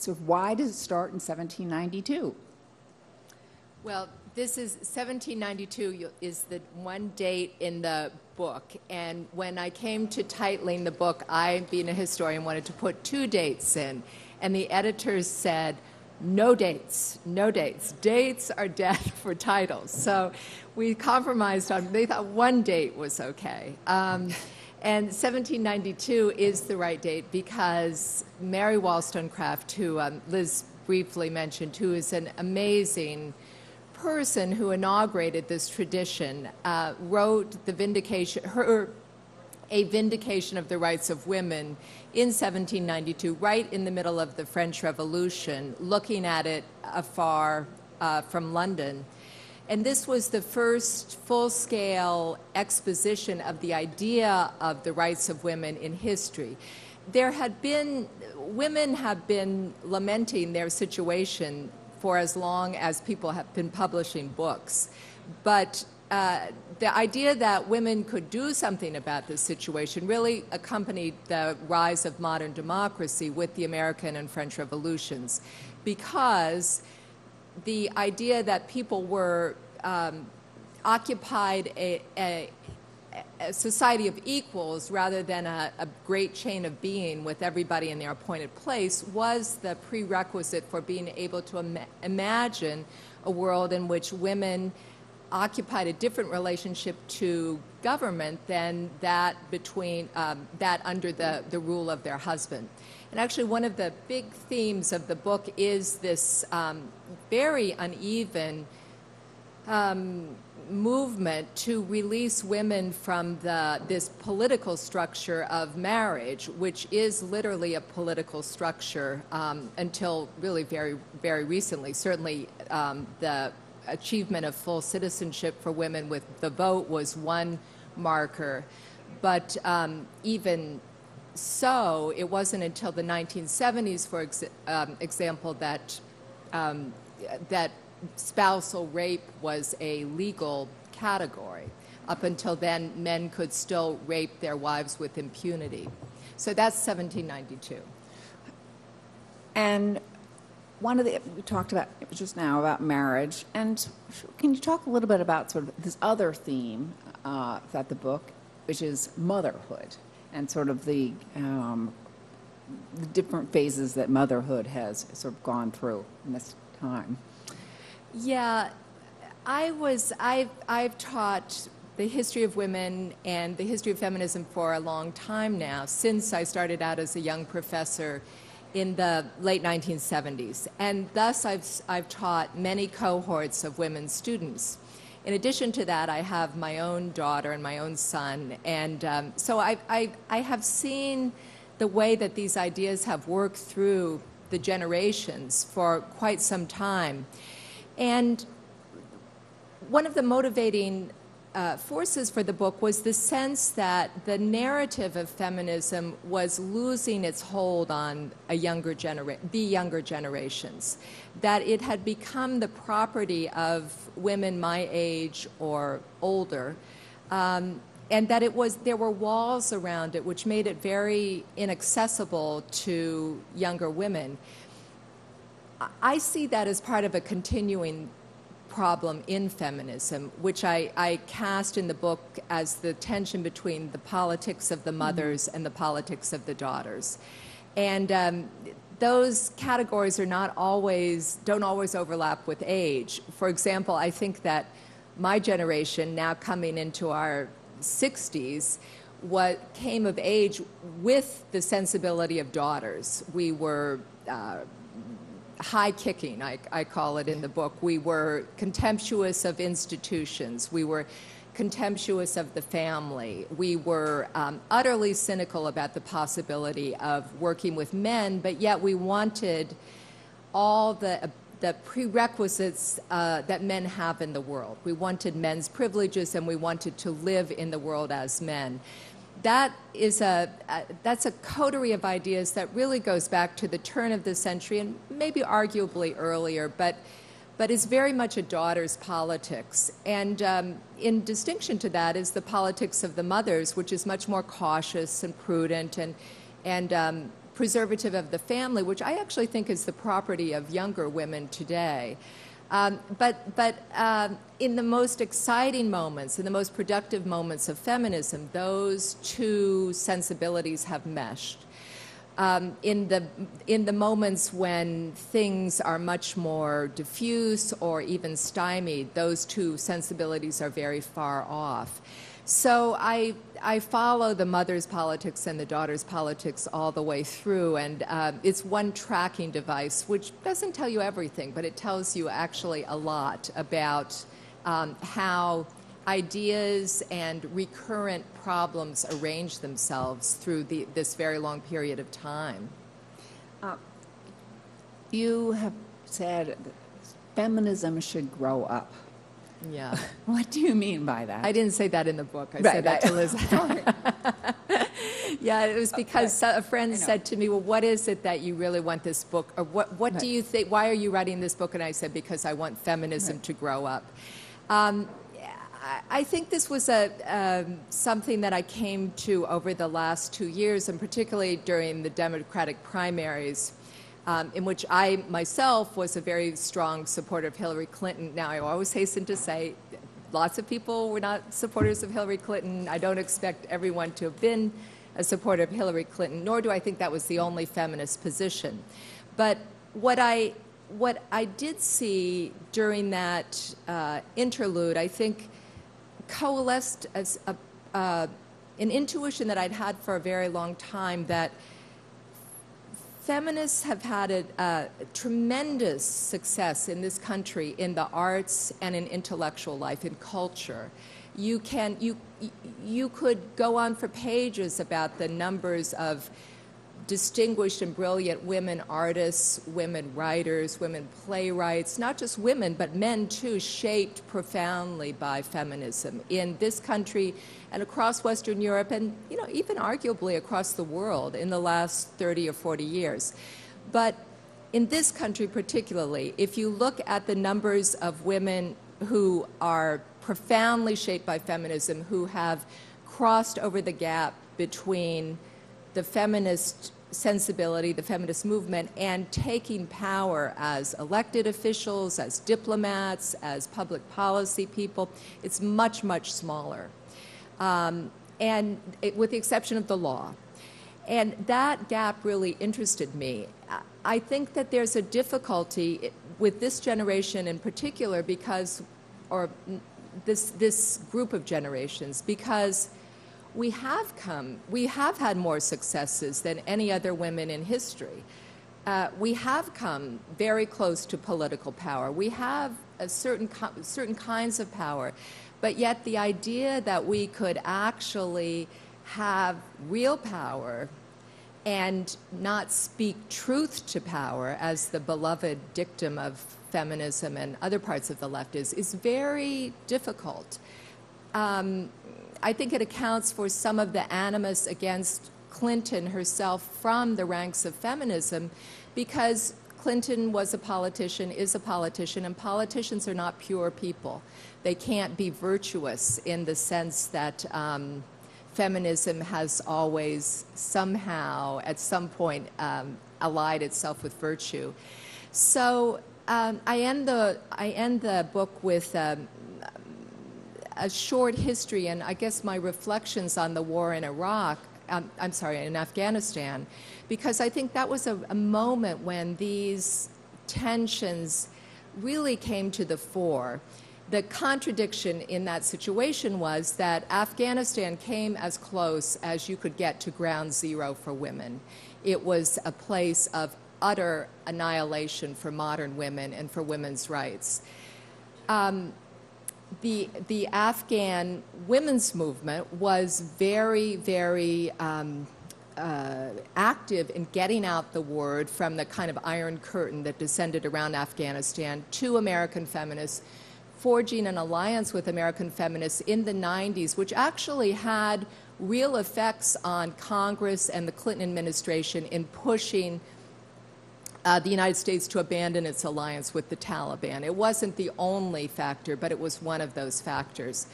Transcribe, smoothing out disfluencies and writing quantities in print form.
So why does it start in 1792? Well, this is 1792 is the one date in the book, and when I came to titling the book, I, being a historian, wanted to put 2 dates in, and the editors said, no dates, no dates. Dates are dead for titles. So we compromised on, they thought 1 date was okay. And 1792 is the right date because Mary Wollstonecraft, who Liz briefly mentioned, who is an amazing person who inaugurated this tradition, wrote a vindication of the rights of women in 1792, right in the middle of the French Revolution, looking at it afar from London. And this was the first full-scale exposition of the idea of the rights of women in history. Women have been lamenting their situation for as long as people have been publishing books. But the idea that women could do something about this situation really accompanied the rise of modern democracy with the American and French revolutions, because the idea that people were occupied a society of equals rather than a great chain of being with everybody in their appointed place was the prerequisite for being able to imagine a world in which women occupied a different relationship to government than that between that under the rule of their husband. And actually one of the big themes of the book is this very uneven movement to release women from this political structure of marriage, which is literally a political structure until really very, very recently. Certainly the achievement of full citizenship for women with the vote was one marker, but even so, it wasn't until the 1970s, for example, that spousal rape was a legal category. Up until then, men could still rape their wives with impunity. So that's 1792. And we talked about just now about marriage, and can you talk a little bit about sort of this other theme that the book, which is motherhood, and sort of the different phases that motherhood has sort of gone through in this time? Yeah, I've taught the history of women and the history of feminism for a long time now, since I started out as a young professor in the late 1970s. And thus I've taught many cohorts of women students. In addition to that, I have my own daughter and my own son. And so I have seen the way that these ideas have worked through the generations for quite some time. And one of the motivating forces for the book was the sense that the narrative of feminism was losing its hold on the younger generations, that it had become the property of women my age or older, and that there were walls around it which made it very inaccessible to younger women. I see that as part of a continuing problem in feminism, which I cast in the book as the tension between the politics of the mothers and the politics of the daughters. And those categories don't always overlap with age. For example, I think that my generation, now coming into our 60s, came of age with the sensibility of daughters. We were high kicking, I call it in the book. We were contemptuous of institutions. We were contemptuous of the family. We were utterly cynical about the possibility of working with men, but yet we wanted all the prerequisites that men have in the world. We wanted men's privileges, and we wanted to live in the world as men. That's a coterie of ideas that really goes back to the turn of the century and maybe arguably earlier, but is very much a daughter's politics. And in distinction to that is the politics of the mothers, which is much more cautious and prudent and preservative of the family, which I actually think is the property of younger women today. But in the most exciting moments, in the most productive moments of feminism, those two sensibilities have meshed. In the moments when things are much more diffuse or even stymied, those two sensibilities are very far off. So I follow the mother's politics and the daughter's politics all the way through, and it's one tracking device, which doesn't tell you everything, but it tells you actually a lot about how ideas and recurrent problems arrange themselves through this very long period of time. You have said that feminism should grow up. Yeah. What do you mean by that? I didn't say that in the book. I said that to Liz. Yeah, it was because a friend said to me, well, what is it that you really want this book, or what do you think, why are you writing this book? And I said, because I want feminism to grow up. I think this was something that I came to over the last 2 years, and particularly during the Democratic primaries, in which I myself was a very strong supporter of Hillary Clinton. Now, I always hasten to say lots of people were not supporters of Hillary Clinton. I don't expect everyone to have been a supporter of Hillary Clinton, nor do I think that was the only feminist position. But what I did see during that interlude, I think, coalesced as an intuition that I'd had for a very long time, that feminists have had a tremendous success in this country in the arts and in intellectual life, in culture. You could go on for pages about the numbers of distinguished and brilliant women artists, women writers, women playwrights, not just women, but men too, shaped profoundly by feminism in this country and across Western Europe, and even arguably across the world in the last 30 or 40 years. But in this country particularly, if you look at the numbers of women who are profoundly shaped by feminism, who have crossed over the gap between the feminist sensibility, the feminist movement, and taking power as elected officials, as diplomats, as public policy people, it's much, much smaller. With the exception of the law. And that gap really interested me. I think that there's a difficulty with this generation in particular because, or this group of generations, because we have had more successes than any other women in history. We have come very close to political power. We have certain kinds of power, but yet the idea that we could actually have real power and not speak truth to power, as the beloved dictum of feminism and other parts of the left is very difficult. I think it accounts for some of the animus against Clinton herself from the ranks of feminism, because Clinton was a politician, is a politician, and politicians are not pure people. They can't be virtuous in the sense that feminism has always somehow, at some point, allied itself with virtue. So I end the book with a short history, and I guess my reflections on the war in in Afghanistan, because I think that was a moment when these tensions really came to the fore. The contradiction in that situation was that Afghanistan came as close as you could get to ground zero for women. It was a place of utter annihilation for modern women and for women's rights. The Afghan women's movement was very, very active in getting out the word from the kind of iron curtain that descended around Afghanistan to American feminists, forging an alliance with American feminists in the 90s, which actually had real effects on Congress and the Clinton administration in pushing the United States to abandon its alliance with the Taliban. It wasn't the only factor, but it was one of those factors.